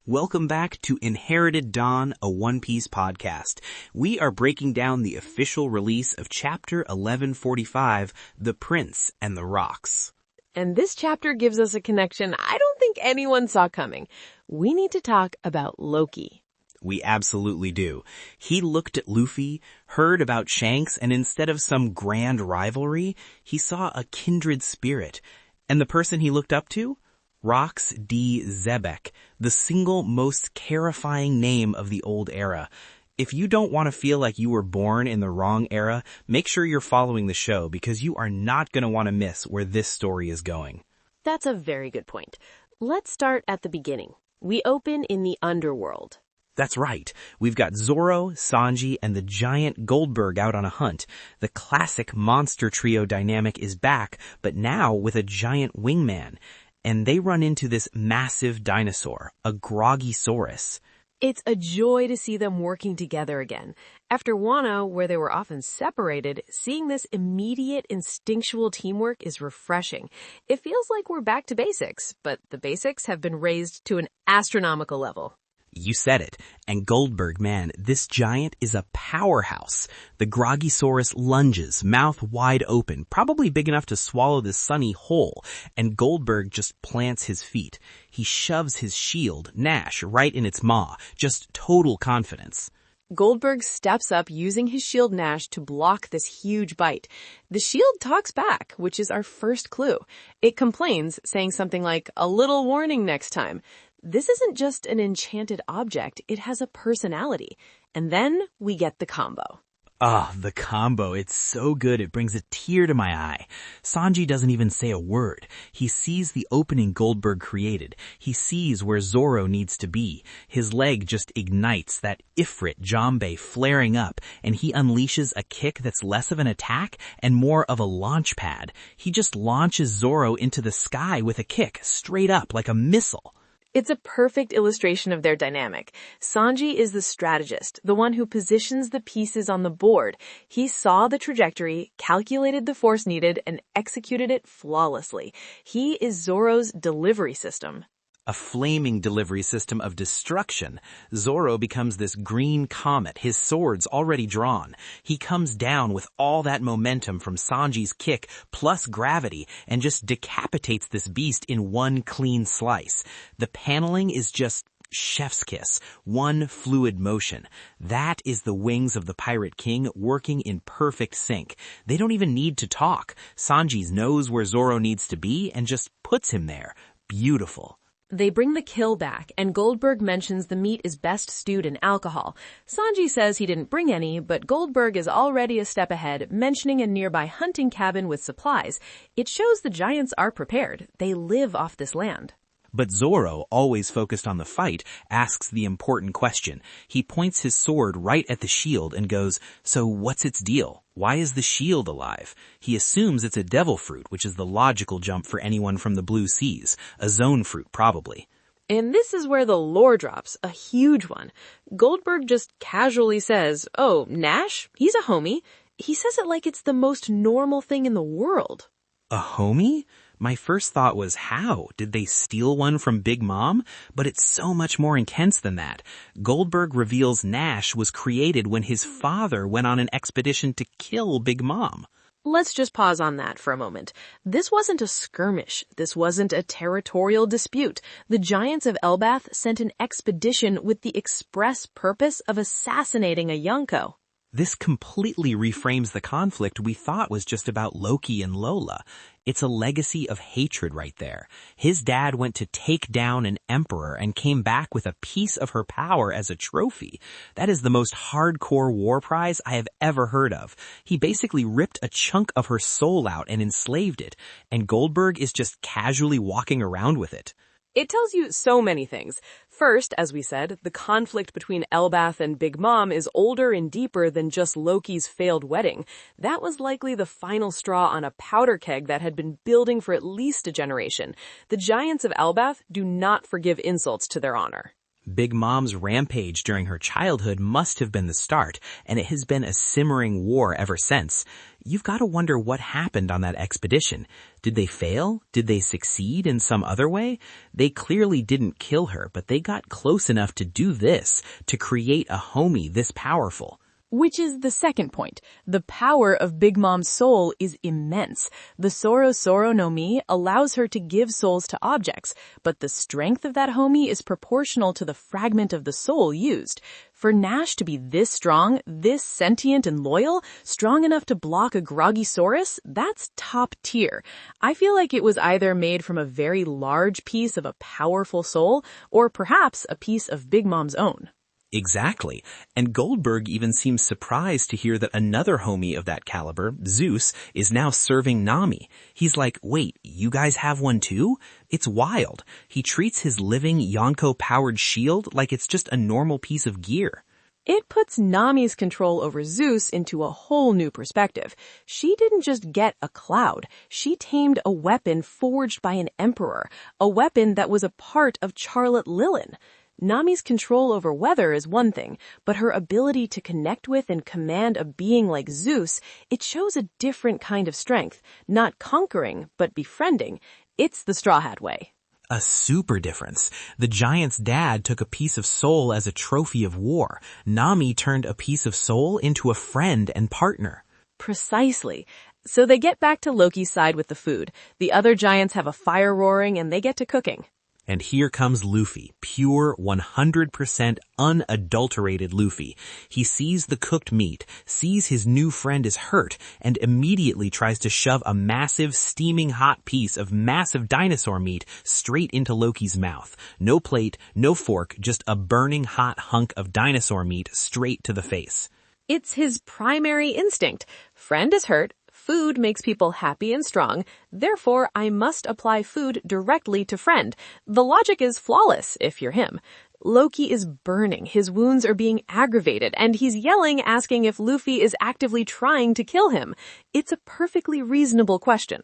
Welcome back to Inherited Dawn, a One Piece podcast. We are breaking down the official release of Chapter 1145, The Prince and the Rocks. And this chapter gives us a connection I don't think anyone saw coming. We need to talk about Loki. We absolutely do. He looked at Luffy, heard about Shanks, and instead of some grand rivalry, he saw a kindred spirit. And the person he looked up to? Rox D. Xebec, the single most terrifying name of the old era. If you don't want to feel like you were born in the wrong era, make sure you're following the show because you are not going to want to miss where this story is going. That's a very good point. Let's start at the beginning. We open in the underworld. That's right. We've got Zoro, Sanji, and the giant Goldberg out on a hunt. The classic monster trio dynamic is back, but now with a giant wingman. And they run into this massive dinosaur, a Groggysaurus. It's a joy to see them working together again. After Wano, where they were often separated, seeing this immediate instinctual teamwork is refreshing. It feels like we're back to basics, but the basics have been raised to an astronomical level. You said it. And Goldberg, man, this giant is a powerhouse. The Groggysaurus lunges, mouth wide open, probably big enough to swallow the sunny whole, and Goldberg just plants his feet. He shoves his shield, Nash, right in its maw. Just total confidence. Goldberg steps up using his shield Nash to block this huge bite. The shield talks back, which is our first clue. It complains, saying something like, "A little warning next time." This isn't just an enchanted object, it has a personality. And then we get the combo. The combo. It's so good it brings a tear to my eye. Sanji doesn't even say a word. He sees the opening Goldberg created. He sees where Zoro needs to be. His leg just ignites, that Ifrit Jinbe flaring up, and he unleashes a kick that's less of an attack and more of a launch pad. He just launches Zoro into the sky with a kick, straight up like a missile. It's a perfect illustration of their dynamic. Sanji is the strategist, the one who positions the pieces on the board. He saw the trajectory, calculated the force needed, and executed it flawlessly. He is Zoro's delivery system. A flaming delivery system of destruction. Zoro becomes this green comet, his swords already drawn. He comes down with all that momentum from Sanji's kick plus gravity and just decapitates this beast in one clean slice. The paneling is just chef's kiss, one fluid motion. That is the wings of the Pirate King working in perfect sync. They don't even need to talk. Sanji knows where Zoro needs to be and just puts him there. Beautiful. They bring the kill back, and Goldberg mentions the meat is best stewed in alcohol. Sanji says he didn't bring any, but Goldberg is already a step ahead, mentioning a nearby hunting cabin with supplies. It shows the giants are prepared. They live off this land. But Zoro, always focused on the fight, asks the important question. He points his sword right at the shield and goes, "So what's its deal? Why is the shield alive?" He assumes it's a devil fruit, which is the logical jump for anyone from the blue seas. A zone fruit, probably. And this is where the lore drops, a huge one. Goldberg just casually says, "Oh, Nash? He's a homie." He says it like it's the most normal thing in the world. A homie? My first thought was, how? Did they steal one from Big Mom? But it's so much more intense than that. Goldberg reveals Nash was created when his father went on an expedition to kill Big Mom. Let's just pause on that for a moment. This wasn't a skirmish. This wasn't a territorial dispute. The giants of Elbaph sent an expedition with the express purpose of assassinating a Yonko. This completely reframes the conflict we thought was just about Loki and Lola. It's a legacy of hatred right there. His dad went to take down an emperor and came back with a piece of her power as a trophy. That is the most hardcore war prize I have ever heard of. He basically ripped a chunk of her soul out and enslaved it, and Goldberg is just casually walking around with it. It tells you so many things. First, as we said, the conflict between Elbaph and Big Mom is older and deeper than just Loki's failed wedding. That was likely the final straw on a powder keg that had been building for at least a generation. The giants of Elbaph do not forgive insults to their honor. Big Mom's rampage during her childhood must have been the start, and it has been a simmering war ever since. You've got to wonder what happened on that expedition. Did they fail? Did they succeed in some other way? They clearly didn't kill her, but they got close enough to do this, to create a homie this powerful. Which is the second point. The power of Big Mom's soul is immense. The Soro no Mi allows her to give souls to objects, but the strength of that homie is proportional to the fragment of the soul used. For Nash to be this strong, this sentient and loyal, strong enough to block a Groggysaurus, that's top tier. I feel like it was either made from a very large piece of a powerful soul, or perhaps a piece of Big Mom's own. Exactly. And Goldberg even seems surprised to hear that another homie of that caliber, Zeus, is now serving Nami. He's like, wait, you guys have one too? It's wild. He treats his living Yonko-powered shield like it's just a normal piece of gear. It puts Nami's control over Zeus into a whole new perspective. She didn't just get a cloud. She tamed a weapon forged by an emperor, a weapon that was a part of Charlotte Lilin. Nami's control over weather is one thing, but her ability to connect with and command a being like Zeus, it shows a different kind of strength, not conquering, but befriending. It's the Straw Hat way. A super difference. The giant's dad took a piece of soul as a trophy of war. Nami turned a piece of soul into a friend and partner. Precisely. So they get back to Loki's side with the food. The other giants have a fire roaring and they get to cooking. And here comes Luffy, pure 100% unadulterated Luffy. He sees the cooked meat, sees his new friend is hurt, and immediately tries to shove a massive, steaming hot piece of massive dinosaur meat straight into Loki's mouth. No plate, no fork, just a burning hot hunk of dinosaur meat straight to the face. It's his primary instinct. Friend is hurt. Food makes people happy and strong, therefore I must apply food directly to friend. The logic is flawless if you're him. Loki is burning, his wounds are being aggravated, and he's yelling asking if Luffy is actively trying to kill him. It's a perfectly reasonable question.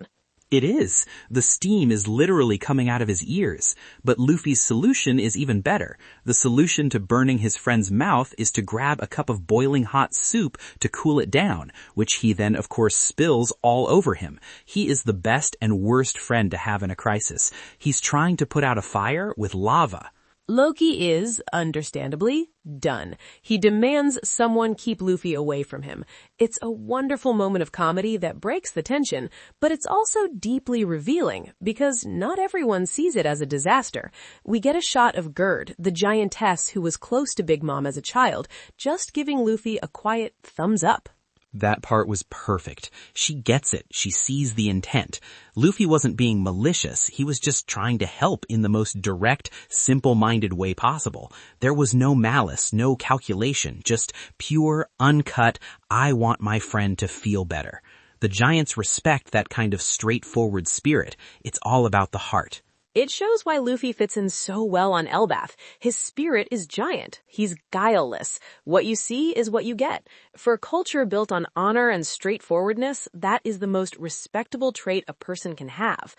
It is. The steam is literally coming out of his ears. But Luffy's solution is even better. The solution to burning his friend's mouth is to grab a cup of boiling hot soup to cool it down, which he then, of course, spills all over him. He is the best and worst friend to have in a crisis. He's trying to put out a fire with lava. Loki is, understandably, done. He demands someone keep Luffy away from him. It's a wonderful moment of comedy that breaks the tension, but it's also deeply revealing, because not everyone sees it as a disaster. We get a shot of Gerd, the giantess who was close to Big Mom as a child, just giving Luffy a quiet thumbs up. That part was perfect. She gets it. She sees the intent. Luffy wasn't being malicious. He was just trying to help in the most direct, simple-minded way possible. There was no malice, no calculation, just pure, uncut, I want my friend to feel better. The giants respect that kind of straightforward spirit. It's all about the heart. It shows why Luffy fits in so well on Elbaph. His spirit is giant. He's guileless. What you see is what you get. For a culture built on honor and straightforwardness, that is the most respectable trait a person can have.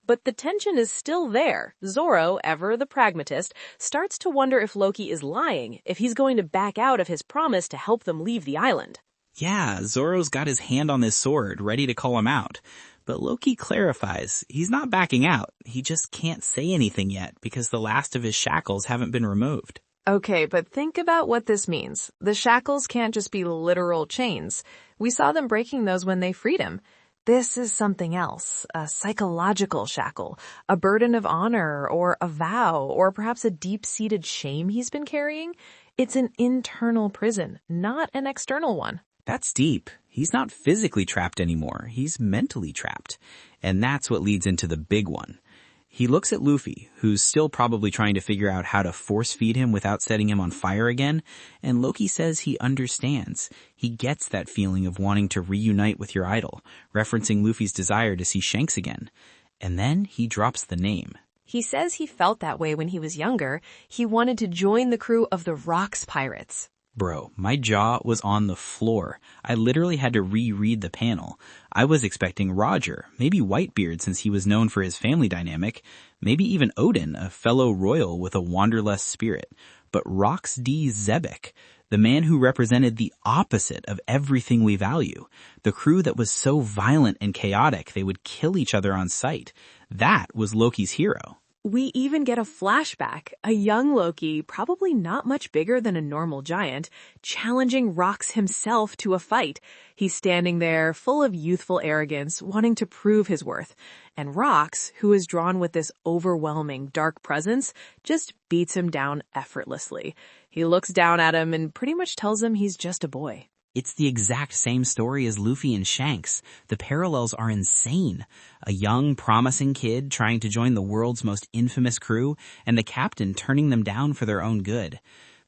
But the tension is still there. Zoro, ever the pragmatist, starts to wonder if Loki is lying, if he's going to back out of his promise to help them leave the island. Yeah, Zoro's got his hand on his sword, ready to call him out. But Loki clarifies, he's not backing out. He just can't say anything yet because the last of his shackles haven't been removed. Okay, but think about what this means. The shackles can't just be literal chains. We saw them breaking those when they freed him. This is something else, a psychological shackle, a burden of honor, or a vow, or perhaps a deep-seated shame he's been carrying. It's an internal prison, not an external one. That's deep. He's not physically trapped anymore. He's mentally trapped. And that's what leads into the big one. He looks at Luffy, who's still probably trying to figure out how to force feed him without setting him on fire again, and Loki says he understands. He gets that feeling of wanting to reunite with your idol, referencing Luffy's desire to see Shanks again. And then he drops the name. He says he felt that way when he was younger. He wanted to join the crew of the Rocks Pirates. Bro, my jaw was on the floor. I literally had to reread the panel. I was expecting Roger, maybe Whitebeard since he was known for his family dynamic, maybe even Odin, a fellow royal with a wanderlust spirit. but Rox D. Xebec, the man who represented the opposite of everything we value, the crew that was so violent and chaotic they would kill each other on sight. That was Loki's hero. We even get a flashback, a young Loki, probably not much bigger than a normal giant, challenging Rox himself to a fight. He's standing there, full of youthful arrogance, wanting to prove his worth. And Rox, who is drawn with this overwhelming dark presence, just beats him down effortlessly. He looks down at him and pretty much tells him he's just a boy. It's the exact same story as Luffy and Shanks. The parallels are insane. A young, promising kid trying to join the world's most infamous crew, and the captain turning them down for their own good.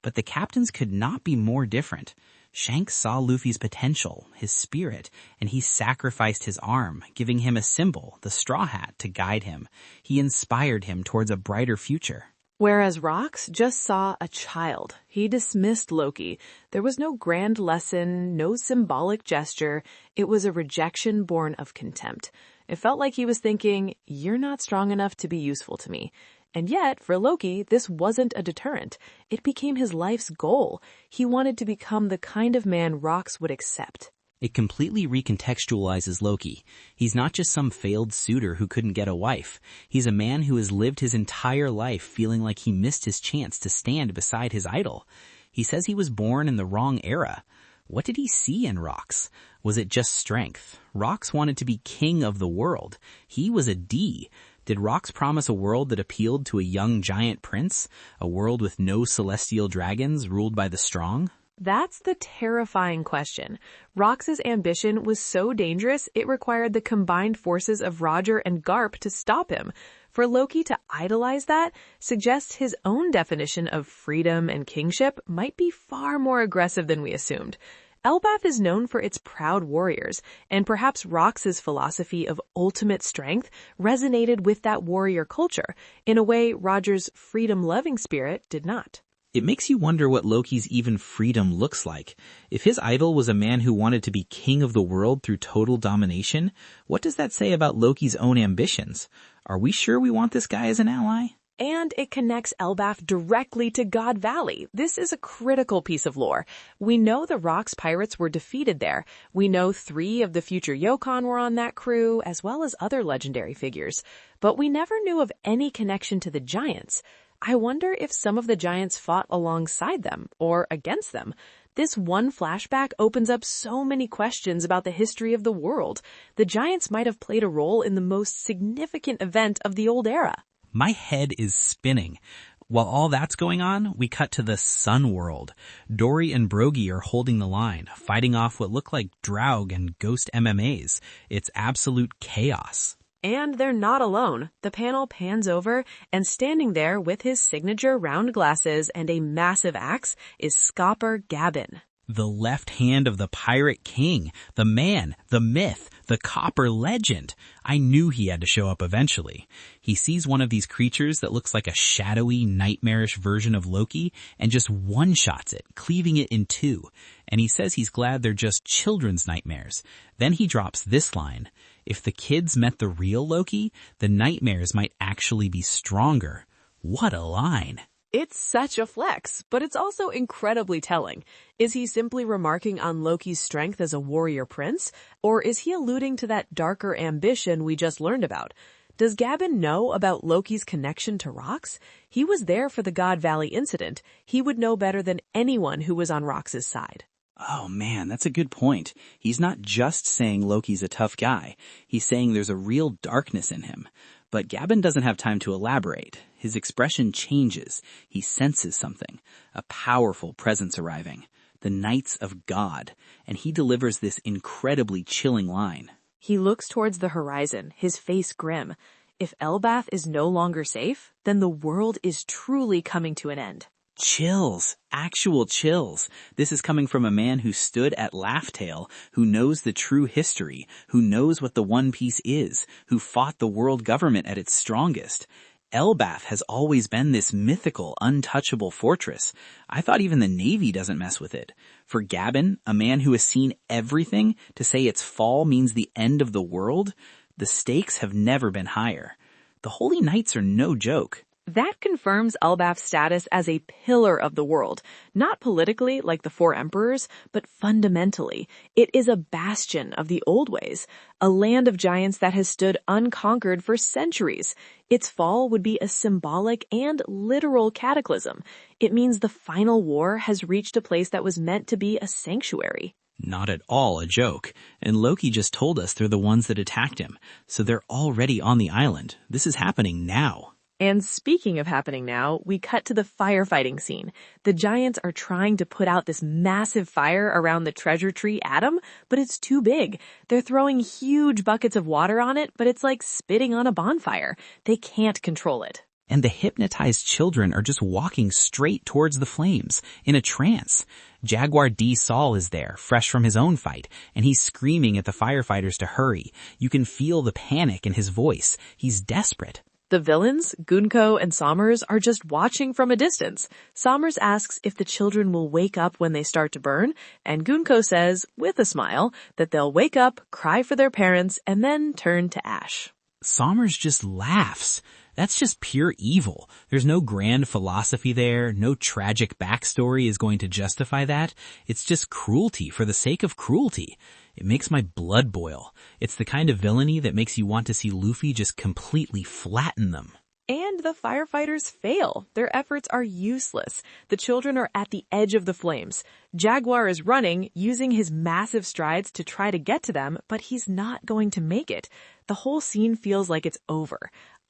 But the captains could not be more different. Shanks saw Luffy's potential, his spirit, and he sacrificed his arm, giving him a symbol, the straw hat, to guide him. He inspired him towards a brighter future. Whereas Rox just saw a child. He dismissed Loki. There was no grand lesson, no symbolic gesture. It was a rejection born of contempt. It felt like he was thinking, you're not strong enough to be useful to me. And yet, for Loki, this wasn't a deterrent. It became his life's goal. He wanted to become the kind of man Rox would accept. It completely recontextualizes Loki. He's not just some failed suitor who couldn't get a wife. He's a man who has lived his entire life feeling like he missed his chance to stand beside his idol. He says he was born in the wrong era. What did he see in Rox? Was it just strength? Rox wanted to be king of the world. He was a D. Did Rox promise a world that appealed to a young giant prince? A world with no celestial dragons ruled by the strong? That's the terrifying question. Rox's ambition was so dangerous, it required the combined forces of Roger and Garp to stop him. For Loki to idolize that suggests his own definition of freedom and kingship might be far more aggressive than we assumed. Elbaph is known for its proud warriors, and perhaps Rox's philosophy of ultimate strength resonated with that warrior culture in a way Roger's freedom-loving spirit did not. It makes you wonder what Loki's even freedom looks like. If his idol was a man who wanted to be king of the world through total domination, what does that say about Loki's own ambitions? Are we sure we want this guy as an ally? And it connects Elbaph directly to God Valley. This is a critical piece of lore. We know the Rox pirates were defeated there. We know 3 of the future Yokon were on that crew, as well as other legendary figures. But we never knew of any connection to the giants. I wonder if some of the giants fought alongside them or against them. This one flashback opens up so many questions about the history of the world. The giants might have played a role in the most significant event of the old era. My head is spinning. While all that's going on, we cut to the Sun World. Dory and Brogy are holding the line, fighting off what look like Draug and Ghost MMAs. It's absolute chaos. And they're not alone. The panel pans over, and standing there with his signature round glasses and a massive axe is Scopper Gabbin. The left hand of the Pirate King, the man, the myth, the copper legend. I knew he had to show up eventually. He sees one of these creatures that looks like a shadowy, nightmarish version of Loki and just one-shots it, cleaving it in 2. And he says he's glad they're just children's nightmares. Then he drops this line. If the kids met the real Loki, the nightmares might actually be stronger. What a line. It's such a flex, but it's also incredibly telling. Is he simply remarking on Loki's strength as a warrior prince, or is he alluding to that darker ambition we just learned about? Does Gabbin know about Loki's connection to Rox? He was there for the God Valley incident. He would know better than anyone who was on Rox's side. Oh man, that's a good point. He's not just saying Loki's a tough guy. He's saying there's a real darkness in him. But Gabbin doesn't have time to elaborate. His expression changes. He senses something. A powerful presence arriving. The Knights of God. And he delivers this incredibly chilling line. He looks towards the horizon, his face grim. If Elbaph is no longer safe, then the world is truly coming to an end. Chills. Actual chills. This is coming from a man who stood at Laugh Tale, who knows the true history, who knows what the One Piece is, who fought the world government at its strongest. Elbaph has always been this mythical, untouchable fortress. I thought even the Navy doesn't mess with it. For Gabbin, a man who has seen everything, to say its fall means the end of the world, the stakes have never been higher. The Holy Knights are no joke. That confirms Elbaph's status as a pillar of the world, not politically like the four emperors, but fundamentally. It is a bastion of the old ways, a land of giants that has stood unconquered for centuries. Its fall would be a symbolic and literal cataclysm. It means the final war has reached a place that was meant to be a sanctuary. Not at all a joke. And Loki just told us they're the ones that attacked him. So they're already on the island. This is happening now. And speaking of happening now, we cut to the firefighting scene. The giants are trying to put out this massive fire around the treasure tree atom, but it's too big. They're throwing huge buckets of water on it, but it's like spitting on a bonfire. They can't control it. And the hypnotized children are just walking straight towards the flames, in a trance. Jaguar D. Saul is there, fresh from his own fight, and he's screaming at the firefighters to hurry. You can feel the panic in his voice. He's desperate. The villains, Gunko and Sommers, are just watching from a distance. Sommers asks if the children will wake up when they start to burn, and Gunko says, with a smile, that they'll wake up, cry for their parents, and then turn to ash. Sommers just laughs. That's just pure evil. There's no grand philosophy there. No tragic backstory is going to justify that. It's just cruelty for the sake of cruelty. It makes my blood boil. It's the kind of villainy that makes you want to see Luffy just completely flatten them. And the firefighters fail. Their efforts are useless. The children are at the edge of the flames. Jaguar is running, using his massive strides to try to get to them, but he's not going to make it. The whole scene feels like it's over.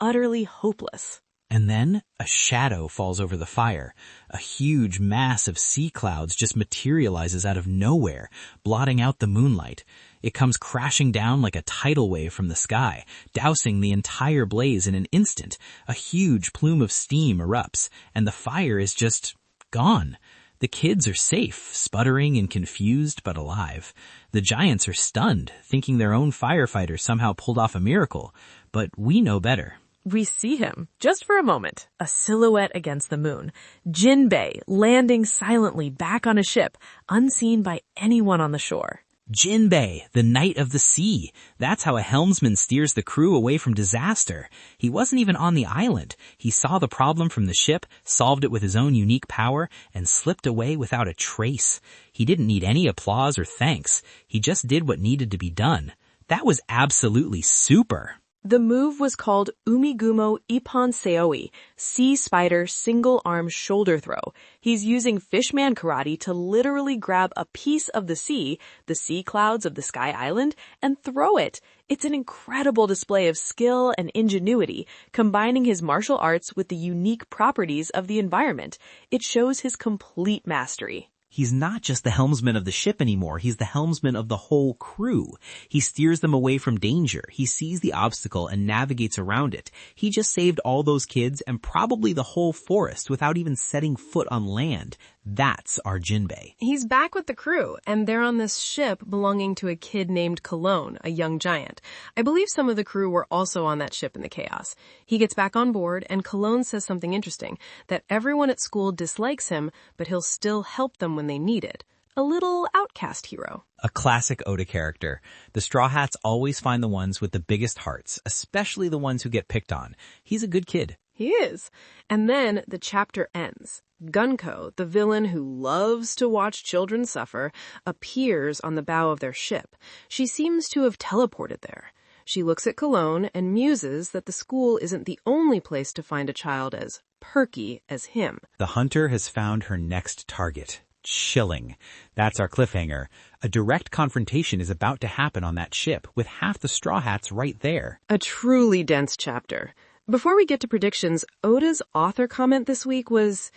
Utterly hopeless. And then a shadow falls over the fire. A huge mass of sea clouds just materializes out of nowhere, blotting out the moonlight. It comes crashing down like a tidal wave from the sky, dousing the entire blaze in an instant. A huge plume of steam erupts, and the fire is just gone. The kids are safe, sputtering and confused but alive. The giants are stunned, thinking their own firefighter somehow pulled off a miracle. But we know better. We see him, just for a moment, a silhouette against the moon. Jinbe, landing silently back on a ship, unseen by anyone on the shore. Jinbe, the Knight of the Sea. That's how a helmsman steers the crew away from disaster. He wasn't even on the island. He saw the problem from the ship, solved it with his own unique power, and slipped away without a trace. He didn't need any applause or thanks. He just did what needed to be done. That was absolutely super. The move was called Umigumo Ippon Seoi, Sea Spider Single Arm Shoulder Throw. He's using Fishman Karate to literally grab a piece of the sea clouds of the Sky Island, and throw it. It's an incredible display of skill and ingenuity, combining his martial arts with the unique properties of the environment. It shows his complete mastery. He's not just the helmsman of the ship anymore. He's the helmsman of the whole crew. He steers them away from danger. He sees the obstacle and navigates around it. He just saved all those kids and probably the whole forest without even setting foot on land. That's our Jinbe. He's back with the crew, and they're on this ship belonging to a kid named Cologne, a young giant. I believe some of the crew were also on that ship in the chaos. He gets back on board, and Cologne says something interesting, that everyone at school dislikes him, but he'll still help them when they need it. A little outcast hero. A classic Oda character. The Straw Hats always find the ones with the biggest hearts, especially the ones who get picked on. He's a good kid. He is. And then the chapter ends. Gunko, the villain who loves to watch children suffer, appears on the bow of their ship. She seems to have teleported there. She looks at Cologne and muses that the school isn't the only place to find a child as perky as him. The hunter has found her next target. Chilling. That's our cliffhanger. A direct confrontation is about to happen on that ship, with half the Straw Hats right there. A truly dense chapter. Before we get to predictions, Oda's author comment this week was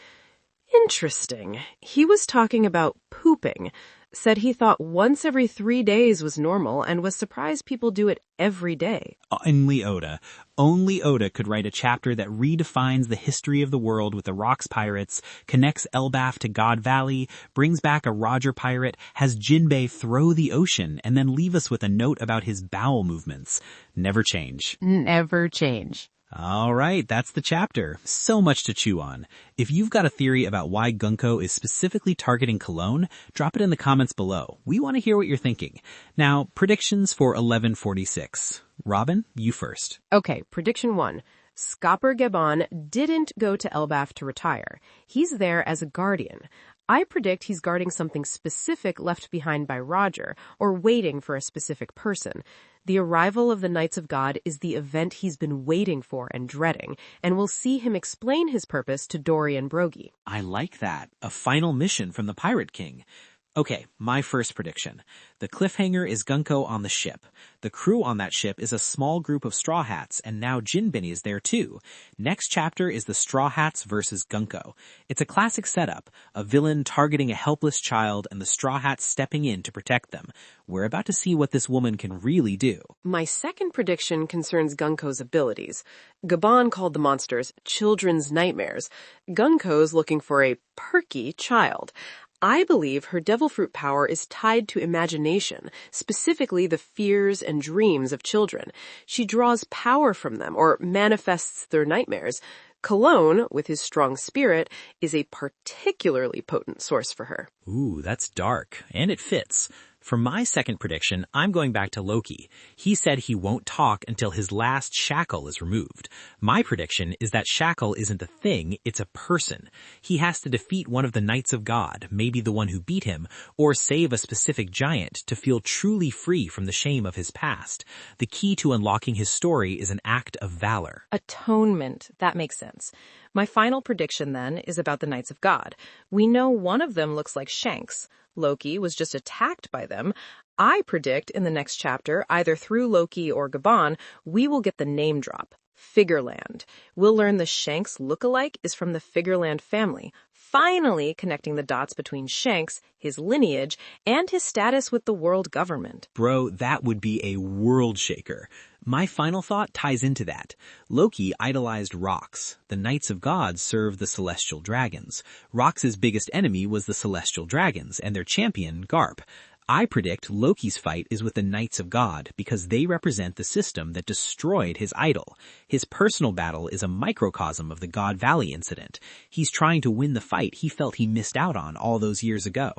interesting. He was talking about pooping, said he thought once every 3 days was normal and was surprised people do it every day. Only Oda. Only Oda could write a chapter that redefines the history of the world with the Rocks pirates, connects Elbaph to God Valley, brings back a Roger pirate, has Jinbe throw the ocean, and then leave us with a note about his bowel movements. Never change. Never change. All right, that's the chapter. So much to chew on. If you've got a theory about why Gunko is specifically targeting Cologne, drop it in the comments below. We want to hear what you're thinking. Now, predictions for 1146. Robin, you first. Okay, prediction 1. Skapar Gaban didn't go to Elbaph to retire. He's there as a guardian. I predict he's guarding something specific left behind by Roger, or waiting for a specific person. The arrival of the Knights of God is the event he's been waiting for and dreading, and we'll see him explain his purpose to Dory and Brogy. I like that. A final mission from the Pirate King. Okay, my first prediction. The cliffhanger is Gunko on the ship. The crew on that ship is a small group of Straw Hats, and now Jinbe is there too. Next chapter is the Straw Hats versus Gunko. It's a classic setup, a villain targeting a helpless child and the Straw Hats stepping in to protect them. We're about to see what this woman can really do. My second prediction concerns Gunko's abilities. Gaban called the monsters children's nightmares. Gunko's looking for a perky child. I believe her devil fruit power is tied to imagination, specifically the fears and dreams of children. She draws power from them or manifests their nightmares. Cologne, with his strong spirit, is a particularly potent source for her. Ooh, that's dark, and it fits. For my second prediction, I'm going back to Loki. He said he won't talk until his last shackle is removed. My prediction is that shackle isn't a thing, it's a person. He has to defeat one of the Knights of God, maybe the one who beat him, or save a specific giant to feel truly free from the shame of his past. The key to unlocking his story is an act of valor. Atonement. That makes sense. My final prediction, then, is about the Knights of God. We know one of them looks like Shanks. Loki was just attacked by them. I predict in the next chapter, either through Loki or Gaban, we will get the name drop. Figureland. We'll learn the Shanks look-alike is from the Figureland family, finally connecting the dots between Shanks, his lineage, and his status with the world government. Bro, that would be a world shaker. My final thought ties into that. Loki idolized Rox. The Knights of God serve the celestial dragons. Rox's biggest enemy was the celestial dragons, and their champion, Garp. I predict Loki's fight is with the Knights of God because they represent the system that destroyed his idol. His personal battle is a microcosm of the God Valley incident. He's trying to win the fight he felt he missed out on all those years ago.